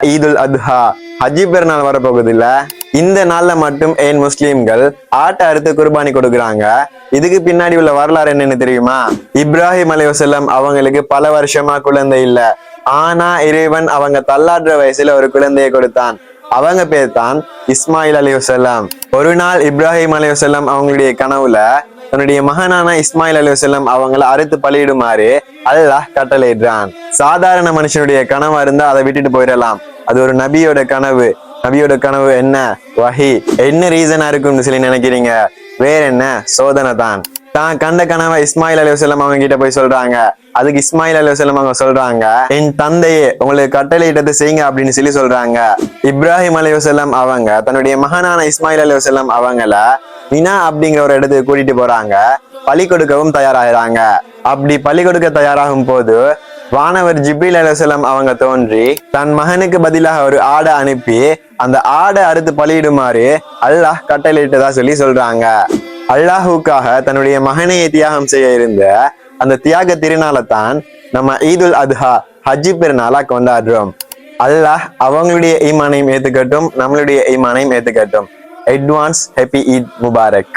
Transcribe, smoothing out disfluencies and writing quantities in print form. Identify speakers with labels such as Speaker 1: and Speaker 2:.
Speaker 1: ஈதுல் அத்ஹா ஹஜ்ஜி பெருநாள் வரப்போகுது இல்ல. இந்த நாள்ல மட்டும் ஏன் முஸ்லிம்கள் ஆட்டை அறுத்து குர்பானி கொடுக்குறாங்க? இதுக்கு பின்னாடி உள்ள வரலாறு என்னன்னு தெரியுமா? இப்ராஹிம் அலைஹிஸ்ஸலாம் அவங்களுக்கு பல வருஷமா குழந்தை இல்ல. ஆனா இறைவன் அவங்க தள்ளாடுற வயசுல ஒரு குழந்தையை கொடுத்தான். அவங்க பேர் தான் இஸ்மாயில் அலைஹிஸ்ஸலாம். ஒரு நாள் இப்ராஹிம் அலைஹிஸ்ஸலாம் அவங்களுடைய கனவுல தன்னுடைய மகனான இஸ்மாயில் அலைஹிஸ்ஸலாம் அவங்கள அறுத்து பலியிடுமாறு அல்லாஹ் கட்டளையிடுறான். சாதாரண மனுஷனுடைய கனவா இருந்தா அதை விட்டுட்டு போயிடலாம். அது ஒரு நபியோட கனவு. நபியோட கனவு என்ன? வஹி. என்ன ரீசனா இருக்கும்னு சொல்லி நினைக்கிறீங்க? வேற என்ன? சோதனை தான். தான் கண்ட கனவை இஸ்மாயில் அலைஹிஸ்ஸலாம் அவங்க கிட்ட போய் சொல்றாங்க. அதுக்கு இஸ்மாயில் அலைஹிஸ்ஸலாம் அவங்க சொல்றாங்க, என் தந்தையே உங்களுக்கு கட்டளையிட்டதை செய்யுங்க அப்படின்னு சொல்லி சொல்றாங்க. இப்ராஹிம் அலைஹிஸ்ஸலாம் அவங்க தன்னுடைய மகனான இஸ்மாயில் அலைஹிஸ்ஸலாம் அவங்கள மினா அப்படிங்கிற ஒரு இடத்துக்கு கூட்டிட்டு போறாங்க. பலி கொடுக்கவும் தயாராகிறாங்க. அப்படி பலி கொடுக்க தயாராகும் போது வானவர் ஜிப்ரீல் அலைஹிஸ்ஸலாம் அவங்க தோன்றி தன் மகனுக்கு பதிலாக ஒரு ஆடை அனுப்பி அந்த ஆடை அறுத்து பலியிடுமாறு அல்லாஹ் கட்டளையிட்டதா சொல்லி சொல்றாங்க. அல்லாஹுக்காக தன்னுடைய மகனையை தியாகம் செய்ய இருந்த அந்த தியாக திருநாளை தான் நம்ம ஈதுல் அத்ஹா ஹஜ்ஜி பெருநாளா கொண்டாடுறோம். அல்லாஹ் அவங்களுடைய ஈமானையும் ஏத்துக்கட்டும், நம்மளுடைய ஈமானையும் ஏத்துக்கட்டும். Advance happy Eid Mubarak.